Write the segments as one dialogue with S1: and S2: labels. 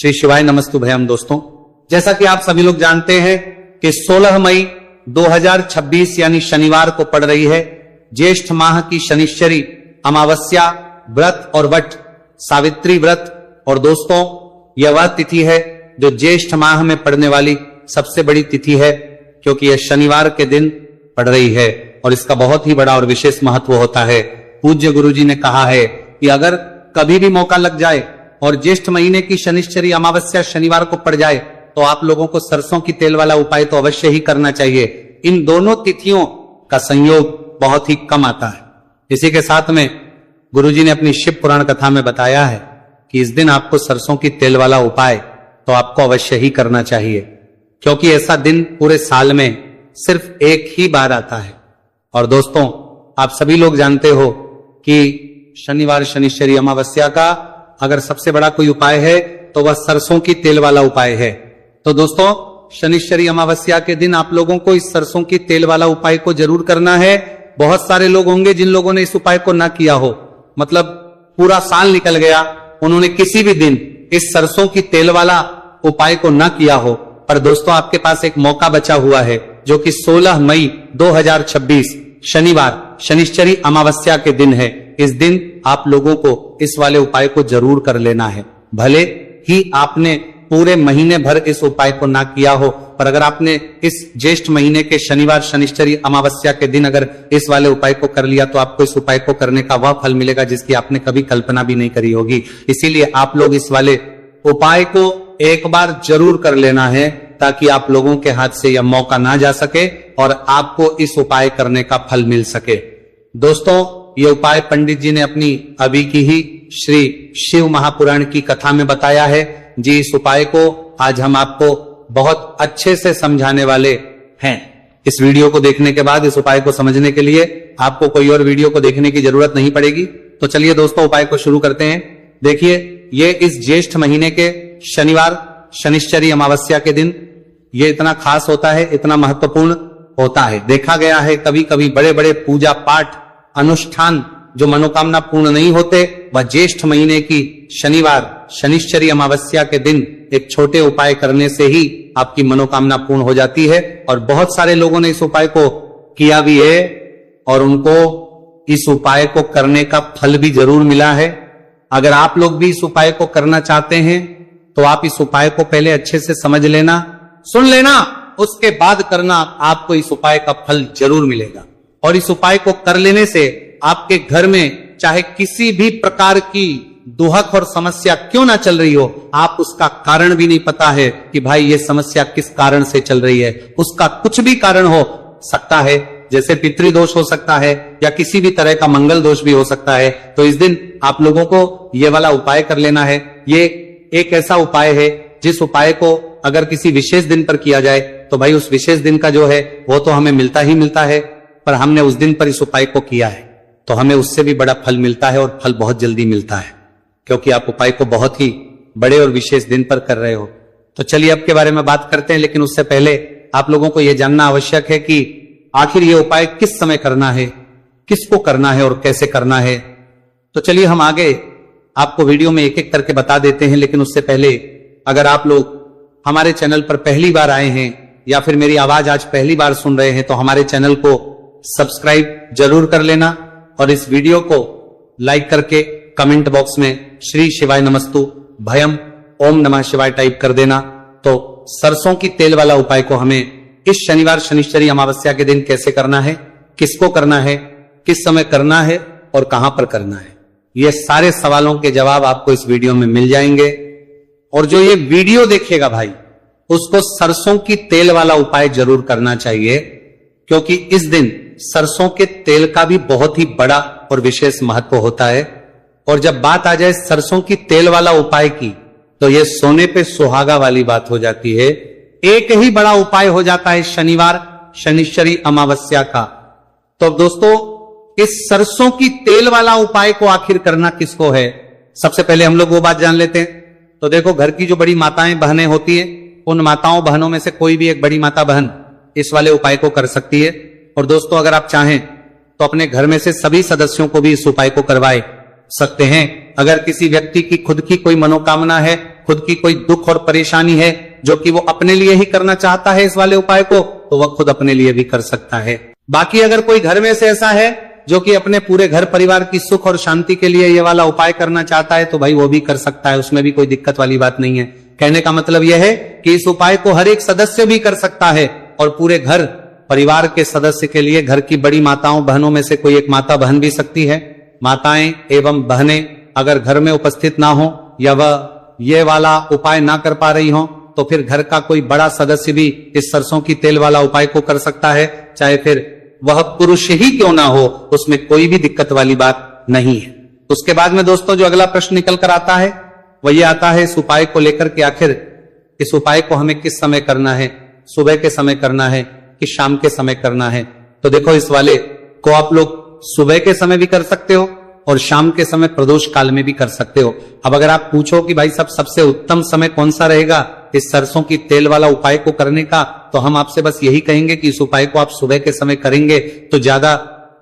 S1: श्री शिवाय नमस्तुभयम। दोस्तों, जैसा कि आप सभी लोग जानते हैं कि 16 मई 2026 यानी शनिवार को पड़ रही है ज्येष्ठ माह की शनिश्चरी अमावस्या व्रत और वट सावित्री व्रत। और दोस्तों, यह वह तिथि है जो ज्येष्ठ माह में पड़ने वाली सबसे बड़ी तिथि है, क्योंकि यह शनिवार के दिन पड़ रही है और इसका बहुत ही बड़ा और विशेष महत्व होता है। पूज्य गुरुजी ने कहा है कि अगर कभी भी मौका लग जाए और ज्येष्ठ महीने की शनिश्चरी अमावस्या शनिवार को पड़ जाए तो आप लोगों को सरसों की तेल वाला उपाय तो अवश्य ही करना चाहिए। इन दोनों तिथियों का संयोग बहुत ही कम आता है। इसी के साथ में गुरुजी ने अपनी शिव पुराण कथा में बताया है कि इस दिन आपको सरसों की तेल वाला उपाय तो आपको अवश्य ही करना चाहिए, क्योंकि ऐसा दिन पूरे साल में सिर्फ एक ही बार आता है। और दोस्तों, आप सभी लोग जानते हो कि शनिवार शनिश्चरी अमावस्या का अगर सबसे बड़ा कोई उपाय है तो वह सरसों की तेल वाला उपाय है। तो दोस्तों, शनिश्चरी अमावस्या के दिन आप लोगों को इस सरसों की तेल वाला उपाय को जरूर करना है। बहुत सारे लोग होंगे जिन लोगों ने इस उपाय को ना किया हो, मतलब पूरा साल निकल गया, उन्होंने किसी भी दिन इस सरसों की तेल वाला उपाय को ना किया हो। पर दोस्तों, आपके पास एक मौका बचा हुआ है जो कि 16 मई 2026 शनिवार शनिश्चरी अमावस्या के दिन है। इस दिन आप लोगों को इस वाले उपाय को जरूर कर लेना है। भले ही आपने पूरे महीने भर इस उपाय को ना किया हो, पर अगर आपने इस ज्येष्ठ महीने के शनिवार शनिश्चरी अमावस्या के दिन अगर इस वाले उपाय को कर लिया तो आपको इस उपाय को करने का वह फल मिलेगा जिसकी आपने कभी कल्पना भी नहीं करी होगी। इसीलिए आप लोग इस वाले उपाय को एक बार जरूर कर लेना है, ताकि आप लोगों के हाथ से यह मौका ना जा सके और आपको इस उपाय करने का फल मिल सके। दोस्तों, ये उपाय पंडित जी ने अपनी अभी की ही श्री शिव महापुराण की कथा में बताया है जी। इस उपाय को आज हम आपको बहुत अच्छे से समझाने वाले हैं। इस वीडियो को देखने के बाद इस उपाय को समझने के लिए आपको कोई और वीडियो को देखने की जरूरत नहीं पड़ेगी। तो चलिए दोस्तों, उपाय को शुरू करते हैं। देखिए, ये इस ज्येष्ठ महीने के शनिवार शनिश्चरी अमावस्या के दिन ये इतना खास होता है, इतना महत्वपूर्ण होता है। देखा गया है कभी कभी बड़े बड़े पूजा पाठ अनुष्ठान जो मनोकामना पूर्ण नहीं होते, वह ज्येष्ठ महीने की शनिवार शनिश्चरी अमावस्या के दिन एक छोटे उपाय करने से ही आपकी मनोकामना पूर्ण हो जाती है। और बहुत सारे लोगों ने इस उपाय को किया भी है और उनको इस उपाय को करने का फल भी जरूर मिला है। अगर आप लोग भी इस उपाय को करना चाहते हैं तो आप इस उपाय को पहले अच्छे से समझ लेना, सुन लेना, उसके बाद करना। आपको इस उपाय का फल जरूर मिलेगा। और इस उपाय को कर लेने से आपके घर में चाहे किसी भी प्रकार की दुहक और समस्या क्यों ना चल रही हो, आप उसका कारण भी नहीं पता है कि भाई ये समस्या किस कारण से चल रही है, उसका कुछ भी कारण हो सकता है। जैसे पितृदोष हो सकता है या किसी भी तरह का मंगल दोष भी हो सकता है। तो इस दिन आप लोगों को ये वाला उपाय कर लेना है। ये एक ऐसा उपाय है जिस उपाय को अगर किसी विशेष दिन पर किया जाए तो भाई उस विशेष दिन का जो है वो तो हमें मिलता ही मिलता है, पर हमने उस दिन पर इस उपाय को किया है तो हमें उससे भी बड़ा फल मिलता है और फल बहुत जल्दी मिलता है, क्योंकि आप उपाय को बहुत ही बड़े और विशेष दिन पर कर रहे हो। तो चलिए अब के बारे में बात करते हैं, लेकिन उससे पहले आप लोगों को यह जानना आवश्यक है कि आखिर ये उपाय किस समय करना है, किसको करना है और कैसे करना है। तो चलिए हम आगे आपको वीडियो में एक एक करके बता देते हैं। लेकिन उससे पहले अगर आप लोग हमारे चैनल पर पहली बार आए हैं या फिर मेरी आवाज आज पहली बार सुन रहे हैं तो हमारे चैनल को सब्सक्राइब जरूर कर लेना और इस वीडियो को लाइक करके कमेंट बॉक्स में श्री शिवाय नमस्तु भयम ओम नमः शिवाय टाइप कर देना। तो सरसों की तेल वाला उपाय को हमें इस शनिवार शनिश्चरी अमावस्या के दिन कैसे करना है, किसको करना है, किस समय करना है और कहां पर करना है, ये सारे सवालों के जवाब आपको इस वीडियो में मिल जाएंगे। और जो ये वीडियो देखेगा भाई, उसको सरसों की तेल वाला उपाय जरूर करना चाहिए, क्योंकि इस दिन सरसों के तेल का भी बहुत ही बड़ा और विशेष महत्व होता है। और जब बात आ जाए सरसों की तेल वाला उपाय की तो यह सोने पे सुहागा वाली बात हो जाती है। एक ही बड़ा उपाय हो जाता है शनिवार शनिश्चरी अमावस्या का। तो दोस्तों, इस सरसों की तेल वाला उपाय को आखिर करना किसको है, सबसे पहले हम लोग वो बात जान लेते हैं। तो देखो, घर की जो बड़ी माताएं बहनें होती हैं, उन माताओं बहनों में से कोई भी एक बड़ी माता बहन इस वाले उपाय को कर सकती है। और दोस्तों, अगर आप चाहें तो अपने घर में से सभी सदस्यों को भी इस उपाय को करवाए सकते हैं। अगर किसी व्यक्ति की खुद की कोई मनोकामना है खुद की कोई दुख और परेशानी है जो कि वो अपने लिए ही करना चाहता है इस वाले उपाय को, तो वह खुद अपने लिए भी कर सकता है। बाकी अगर कोई घर में से ऐसा है जो कि अपने पूरे घर परिवार की सुख और शांति के लिए ये वाला उपाय करना चाहता है, तो भाई वो भी कर सकता है, उसमें भी कोई दिक्कत वाली बात नहीं है। कहने का मतलब यह है कि इस उपाय को हर एक सदस्य भी कर सकता है और पूरे घर परिवार के सदस्य के लिए, घर की बड़ी माताओं बहनों में से कोई एक माता बहन भी सकती है। माताएं एवं बहनें अगर घर में उपस्थित ना हो या वह ये वाला उपाय ना कर पा रही हो, तो फिर घर का कोई बड़ा सदस्य भी इस सरसों की तेल वाला उपाय को कर सकता है, चाहे फिर वह पुरुष ही क्यों ना हो, उसमें कोई भी दिक्कत वाली बात नहीं है। उसके बाद में दोस्तों जो अगला प्रश्न निकल कर आता है वह ये आता है इस उपाय को लेकर के, आखिर इस उपाय को हमें किस समय करना है, सुबह के समय करना है कि शाम के समय करना है। तो देखो इस वाले को आप लोग सुबह के समय भी कर सकते हो और शाम के समय प्रदोष काल में भी कर सकते हो। अब अगर आप पूछो कि भाई सबसे उत्तम समय कौन सा रहेगा इस सरसों की तेल वाला उपाय को करने का, तो हम आपसे बस यही कहेंगे कि इस उपाय को आप सुबह के समय करेंगे तो ज्यादा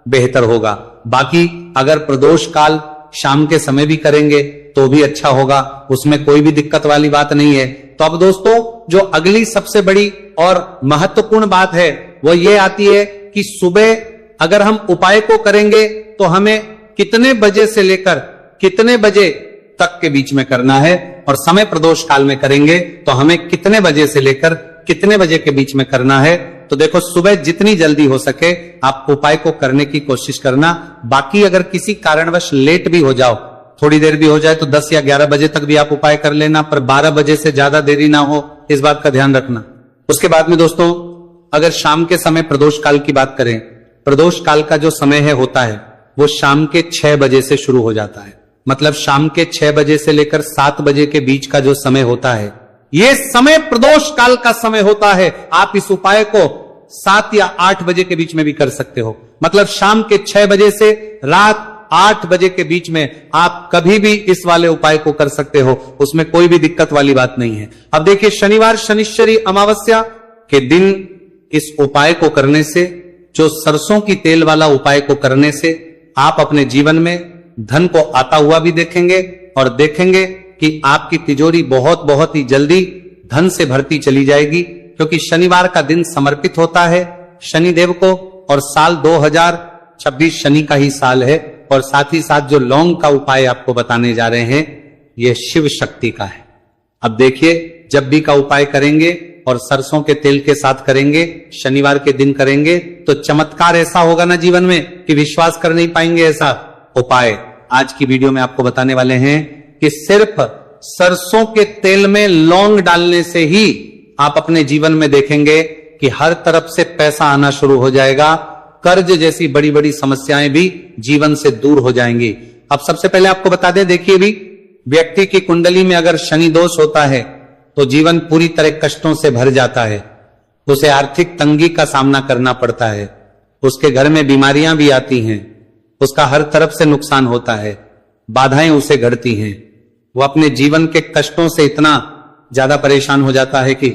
S1: बेहतर होगा। बाकी अगर प्रदोष काल शाम के समय भी करेंगे तो भी अच्छा होगा, उसमें कोई भी दिक्कत वाली बात नहीं है। तो अब दोस्तों जो अगली सबसे बड़ी और महत्वपूर्ण बात है वो ये आती है कि सुबह अगर हम उपाय को करेंगे तो हमें कितने बजे से लेकर कितने बजे तक के बीच में करना है, और समय प्रदोष काल में करेंगे तो हमें कितने बजे से लेकर कितने बजे के बीच में करना है। तो देखो सुबह जितनी जल्दी हो सके आप उपाय को करने की कोशिश करना। बाकी अगर किसी कारणवश लेट भी हो जाओ, थोड़ी देर भी हो जाए, तो 10 या 11 बजे तक भी आप उपाय कर लेना, पर 12 बजे से ज्यादा देरी ना हो, इस बात का ध्यान रखना। उसके बाद में दोस्तों अगर शाम के समय प्रदोष काल की बात करें, प्रदोष काल का जो समय है होता है वो शाम के 6 बजे से शुरू हो जाता है। मतलब शाम के 6 बजे से लेकर 7 बजे के बीच का जो समय होता है ये समय प्रदोष काल का समय होता है। आप इस उपाय को 7 या 8 बजे के बीच में भी कर सकते हो। मतलब शाम के 6 बजे से रात 8 बजे के बीच में आप कभी भी इस वाले उपाय को कर सकते हो, उसमें कोई भी दिक्कत वाली बात नहीं है। अब देखिए शनिवार शनिश्चरी अमावस्या के दिन इस उपाय को करने से, जो सरसों की तेल वाला उपाय को करने से आप अपने जीवन में धन को आता हुआ भी देखेंगे और देखेंगे कि आपकी तिजोरी बहुत बहुत ही जल्दी धन से भरती चली जाएगी, क्योंकि शनिवार का दिन समर्पित होता है शनिदेव को और साल 2026 शनि का ही साल है। और साथ ही साथ जो लौंग का उपाय आपको बताने जा रहे हैं यह शिव शक्ति का है। अब देखिए जब भी का उपाय करेंगे और सरसों के तेल के साथ करेंगे, शनिवार के दिन करेंगे, तो चमत्कार ऐसा होगा ना जीवन में कि विश्वास कर नहीं पाएंगे। ऐसा उपाय आज की वीडियो में आपको बताने वाले हैं कि सिर्फ सरसों के तेल में लौंग डालने से ही आप अपने जीवन में देखेंगे कि हर तरफ से पैसा आना शुरू हो जाएगा, कर्ज जैसी बड़ी बड़ी समस्याएं भी जीवन से दूर हो जाएंगी। अब सबसे पहले आपको बता दें, देखिए भी व्यक्ति की कुंडली में अगर शनि दोष होता है तो जीवन पूरी तरह कष्टों से भर जाता है, उसे आर्थिक तंगी का सामना करना पड़ता है, उसके घर में बीमारियां भी आती हैं, उसका हर तरफ से नुकसान होता है, बाधाएं उसे घड़ती हैं, वो अपने जीवन के कष्टों से इतना ज्यादा परेशान हो जाता है कि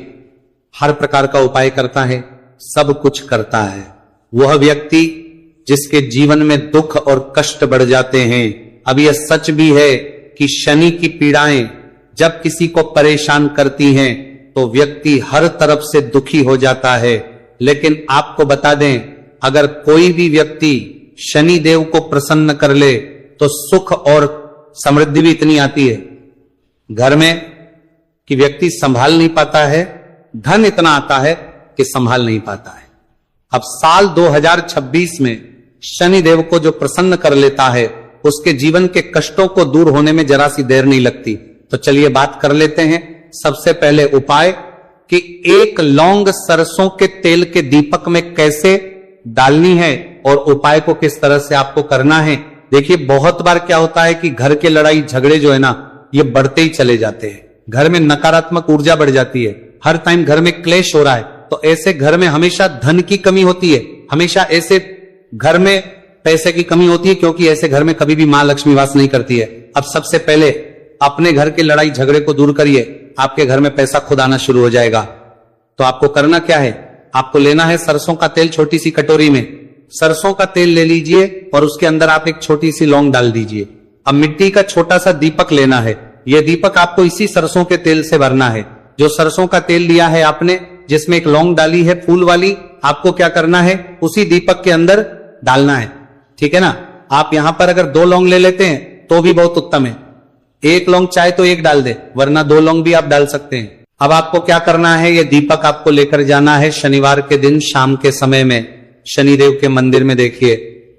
S1: हर प्रकार का उपाय करता है, सब कुछ करता है। वह व्यक्ति जिसके जीवन में दुख और कष्ट बढ़ जाते हैं, अब यह सच भी है कि शनि की पीड़ाएं जब किसी को परेशान करती हैं तो व्यक्ति हर तरफ से दुखी हो जाता है। लेकिन आपको बता दें, अगर कोई भी व्यक्ति शनि देव को प्रसन्न कर ले तो सुख और समृद्धि भी इतनी आती है घर में कि व्यक्ति संभाल नहीं पाता है, धन इतना आता है कि संभाल नहीं पाता है। अब साल 2026 में शनि देव को जो प्रसन्न कर लेता है उसके जीवन के कष्टों को दूर होने में जरा सी देर नहीं लगती। तो चलिए बात कर लेते हैं सबसे पहले उपाय कि एक लौंग सरसों के तेल के दीपक में कैसे डालनी है और उपाय को किस तरह से आपको करना है। देखिए बहुत बार क्या होता है कि घर के लड़ाई झगड़े जो है ना ये बढ़ते ही चले जाते हैं, घर में नकारात्मक ऊर्जा बढ़ जाती है, हर टाइम घर में क्लेश हो रहा है, तो ऐसे घर में हमेशा धन की कमी होती है, हमेशा ऐसे घर में पैसे की कमी होती है, क्योंकि ऐसे घर में कभी भी मां लक्ष्मी वास नहीं करती है। अब सबसे पहले अपने घर के लड़ाई झगड़े को दूर करिए, आपके घर में पैसा खुद आना शुरू हो जाएगा। तो आपको करना क्या है, आपको लेना है सरसों का तेल, छोटी सी कटोरी में सरसों का तेल ले लीजिए और उसके अंदर आप एक छोटी सी लौंग डाल दीजिए। अब मिट्टी का छोटा सा दीपक लेना है, ये दीपक आपको इसी सरसों के तेल से भरना है। जो सरसों का तेल लिया है आपने, जिसमें एक लौंग डाली है फूल वाली, आपको क्या करना है, उसी दीपक के अंदर डालना है। ठीक है ना। आप यहां पर अगर 2 लौंग ले लेते हैं तो भी बहुत उत्तम है। 1 लौंग चाहे तो 1 डाल दे, वरना 2 लौंग भी आप डाल सकते हैं। अब आपको क्या करना है, ये दीपक आपको लेकर जाना है शनिवार के दिन शाम के समय में शनिदेव के मंदिर में। देखिए,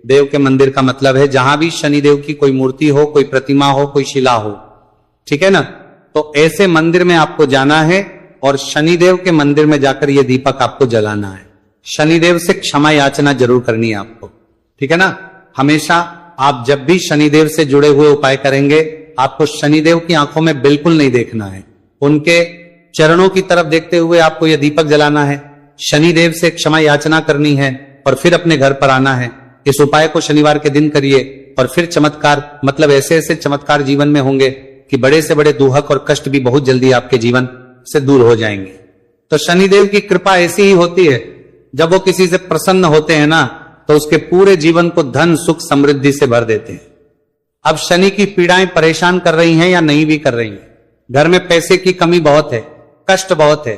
S1: देव के मंदिर का मतलब है जहां भी शनिदेव की कोई मूर्ति हो, कोई प्रतिमा हो, कोई शिला हो। ठीक है ना। तो ऐसे मंदिर में आपको जाना है और शनिदेव के मंदिर में जाकर यह दीपक आपको जलाना है। शनिदेव से क्षमा याचना जरूर करनी है आपको। ठीक है ना। हमेशा आप जब भी शनिदेव से जुड़े हुए उपाय करेंगे, आपको शनिदेव की आंखों में बिल्कुल नहीं देखना है, उनके चरणों की तरफ देखते हुए आपको यह दीपक जलाना है, शनिदेव से क्षमा याचना करनी है और फिर अपने घर पर आना है। इस उपाय को शनिवार के दिन करिए और फिर चमत्कार, मतलब ऐसे ऐसे चमत्कार जीवन में होंगे कि बड़े से बड़े दुहक और कष्ट भी बहुत जल्दी आपके जीवन से दूर हो जाएंगे। तो शनिदेव की कृपा ऐसी ही होती है, जब वो किसी से प्रसन्न होते हैं ना, तो उसके पूरे जीवन को धन सुख समृद्धि से भर देते हैं। अब शनि की पीड़ाएं परेशान कर रही हैं या नहीं भी कर रही हैं, घर में पैसे की कमी बहुत है, कष्ट बहुत है,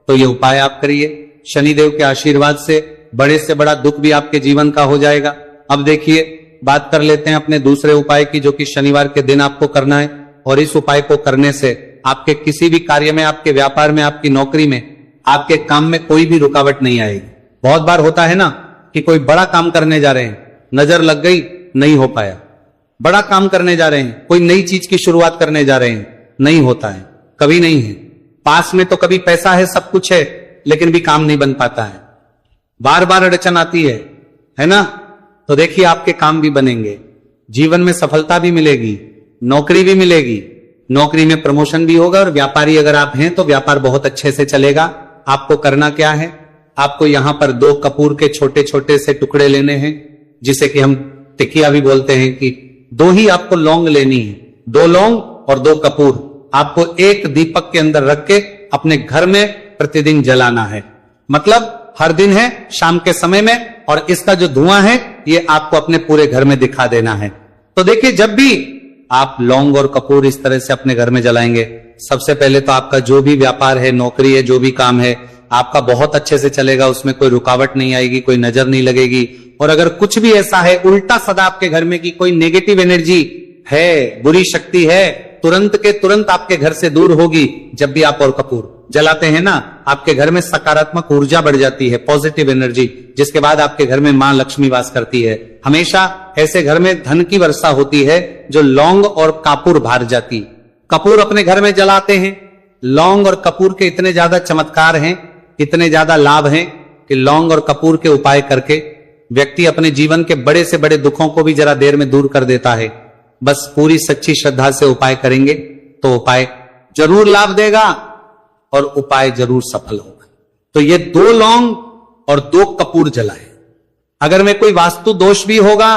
S1: तो ये उपाय आप करिए। शनिदेव के आशीर्वाद से बड़े से बड़ा दुख भी आपके जीवन का हो जाएगा। अब देखिए, बात कर लेते हैं अपने दूसरे उपाय की, जो कि शनिवार के दिन आपको करना है। और इस उपाय को करने से आपके किसी भी कार्य में, आपके व्यापार में, आपकी नौकरी में, आपके काम में कोई भी रुकावट नहीं आएगी। बहुत बार होता है ना कि कोई बड़ा काम करने जा रहे हैं, नजर लग गई, नहीं हो पाया। बड़ा काम करने जा रहे हैं, कोई नई चीज की शुरुआत करने जा रहे हैं, नहीं होता है, कभी नहीं है। पास में तो कभी पैसा है, सब कुछ है, लेकिन भी काम नहीं बन पाता है, बार बार अड़चन आती है ना। तो देखिए, आपके काम भी बनेंगे, जीवन में सफलता भी मिलेगी, नौकरी भी मिलेगी, नौकरी में प्रमोशन भी होगा, और व्यापारी अगर आप हैं तो व्यापार बहुत अच्छे से चलेगा। आपको करना क्या है, आपको यहां पर 2 कपूर के छोटे छोटे से टुकड़े लेने हैं, जिसे कि हम टिकिया भी बोलते हैं, कि 2 ही आपको लौंग लेनी है, 2 लौंग और 2 कपूर आपको एक दीपक के अंदर रख के अपने घर में प्रतिदिन जलाना है। मतलब हर दिन है, शाम के समय में, और इसका जो धुआं है ये आपको अपने पूरे घर में दिखा देना है। तो देखिए, जब भी आप लौंग और कपूर इस तरह से अपने घर में जलाएंगे, सबसे पहले तो आपका जो भी व्यापार है, नौकरी है, जो भी काम है, आपका बहुत अच्छे से चलेगा, उसमें कोई रुकावट नहीं आएगी, कोई नजर नहीं लगेगी। और अगर कुछ भी ऐसा है उल्टा सदा आपके घर में कि कोई नेगेटिव एनर्जी है, बुरी शक्ति है, तुरंत के तुरंत आपके घर से दूर होगी। जब भी आप और कपूर जलाते हैं ना, आपके घर में सकारात्मक ऊर्जा बढ़ जाती है, पॉजिटिव एनर्जी, जिसके बाद आपके घर में मां लक्ष्मी वास करती है। हमेशा ऐसे घर में धन की वर्षा होती है जो लौंग और कपूर भार जाती। कपूर अपने घर में जलाते हैं, लौंग और कपूर के इतने ज्यादा चमत्कार हैं, इतने ज्यादा लाभ हैं कि लौंग और कपूर के उपाय करके व्यक्ति अपने जीवन के बड़े से बड़े दुखों को भी जरा देर में दूर कर देता है। बस पूरी सच्ची श्रद्धा से उपाय करेंगे तो उपाय जरूर लाभ देगा और उपाय जरूर सफल होगा। तो ये 2 लौंग और 2 कपूर जलाए। अगर में कोई वास्तु दोष भी होगा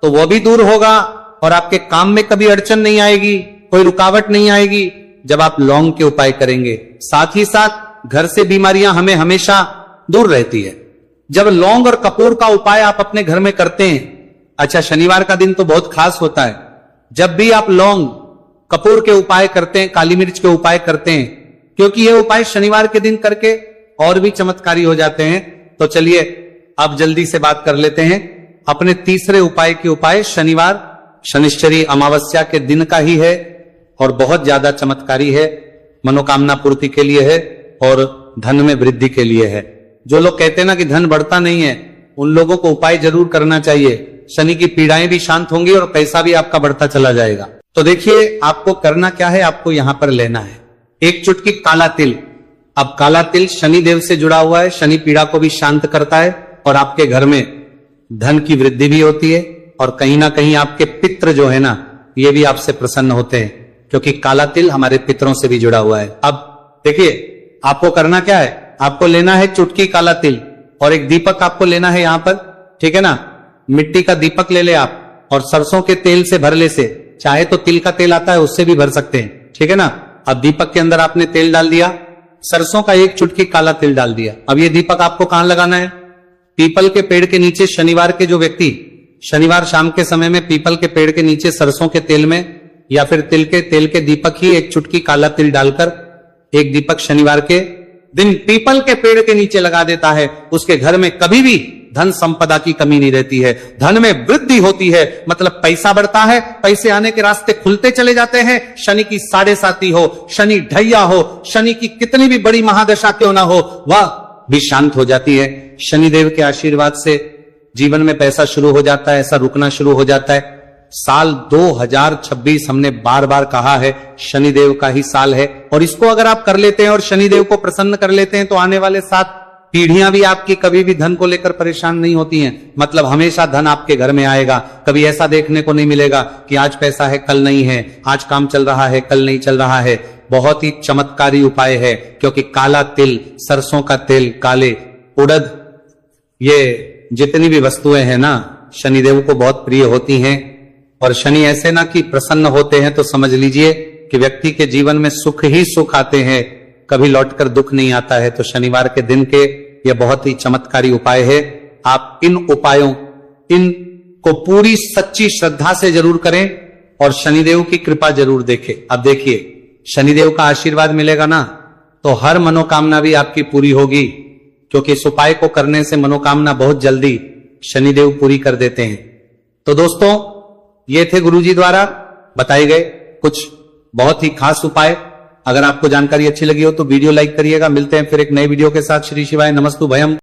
S1: तो वो भी दूर होगा, और आपके काम में कभी अड़चन नहीं आएगी, कोई रुकावट नहीं आएगी जब आप लौंग के उपाय करेंगे। साथ ही साथ घर से बीमारियां हमें हमेशा दूर रहती है जब लौंग और कपूर का उपाय आप अपने घर में करते हैं। अच्छा, शनिवार का दिन तो बहुत खास होता है। जब भी आप लौंग कपूर के उपाय करते हैं, काली मिर्च के उपाय करते हैं, क्योंकि ये उपाय शनिवार के दिन करके और भी चमत्कारी हो जाते हैं। तो चलिए अब जल्दी से बात कर लेते हैं अपने तीसरे उपाय के उपाय। शनिवार शनिश्चरी अमावस्या के दिन का ही है और बहुत ज्यादा चमत्कारी है, मनोकामना पूर्ति के लिए है और धन में वृद्धि के लिए है। जो लोग कहते हैं ना कि धन बढ़ता नहीं है, उन लोगों को उपाय जरूर करना चाहिए। शनि की पीड़ाएं भी शांत होंगी और पैसा भी आपका बढ़ता चला जाएगा। तो देखिए, आपको करना क्या है, आपको यहां पर लेना है 1 चुटकी काला तिल। अब काला तिल शनि देव से जुड़ा हुआ है, शनि पीड़ा को भी शांत करता है और आपके घर में धन की वृद्धि भी होती है, और कहीं ना कहीं आपके पितृ जो है ना, ये भी आपसे प्रसन्न होते हैं, क्योंकि काला तिल हमारे पितरों से भी जुड़ा हुआ है। अब देखिए, आपको करना क्या है, आपको लेना है चुटकी काला तिल और एक दीपक आपको लेना है यहां पर, ठीक है ना। मिट्टी का दीपक ले ले आप, और सरसों के तेल से भर ले से, चाहे तो तिल का तेल आता है उससे भी भर सकते हैं, ठीक है ना। अब दीपक के अंदर आपने तेल डाल दिया, सरसों का 1 चुटकी काला तिल डाल दिया। अब ये दीपक आपको कहां लगाना है, पीपल के पेड़ के नीचे। शनिवार के जो व्यक्ति शनिवार शाम के समय में पीपल के पेड़ के नीचे सरसों के तेल में या फिर तिल के तेल के दीपक ही एक चुटकी काला तिल डालकर एक दीपक शनिवार के दिन पीपल के पेड़ के नीचे लगा देता है, उसके घर में कभी भी धन संपदा की कमी नहीं रहती है, धन में वृद्धि होती है, मतलब पैसा बढ़ता है, पैसे आने के रास्ते खुलते चले जाते हैं। शनि की 7.5 हो, शनि ढैया हो, शनि की कितनी भी बड़ी महादशा क्यों ना हो, वह भी शांत हो जाती है। शनिदेव के आशीर्वाद से जीवन में पैसा शुरू हो जाता है, ऐसा रुकना शुरू हो जाता है। साल 2026 हमने बार बार कहा है शनिदेव का ही साल है, और इसको अगर आप कर लेते हैं और शनिदेव को प्रसन्न कर लेते हैं तो आने वाले 7 पीढ़ियां भी आपकी कभी भी धन को लेकर परेशान नहीं होती हैं। मतलब हमेशा धन आपके घर में आएगा, कभी ऐसा देखने को नहीं मिलेगा कि आज पैसा है कल नहीं है, आज काम चल रहा है कल नहीं चल रहा है। बहुत ही चमत्कारी उपाय है, क्योंकि काला तिल, सरसों का तेल, काले उड़द, ये जितनी भी वस्तुएं हैं ना शनिदेव को बहुत प्रिय होती हैं। और शनि ऐसे ना कि प्रसन्न होते हैं तो समझ लीजिए कि व्यक्ति के जीवन में सुख ही सुख आते हैं, कभी लौटकर दुख नहीं आता है। तो शनिवार के दिन के यह बहुत ही चमत्कारी उपाय है। आप इन उपायों इनको पूरी सच्ची श्रद्धा से जरूर करें और शनिदेव की कृपा जरूर देखें। अब देखिए शनिदेव का आशीर्वाद मिलेगा ना तो हर मनोकामना भी आपकी पूरी होगी, क्योंकि इस उपाय को करने से मनोकामना बहुत जल्दी शनिदेव पूरी कर देते हैं। तो दोस्तों ये थे गुरुजी द्वारा बताए गए कुछ बहुत ही खास उपाय। अगर आपको जानकारी अच्छी लगी हो तो वीडियो लाइक करिएगा। मिलते हैं फिर एक नए वीडियो के साथ। श्री शिवाय नमस्तु भयम।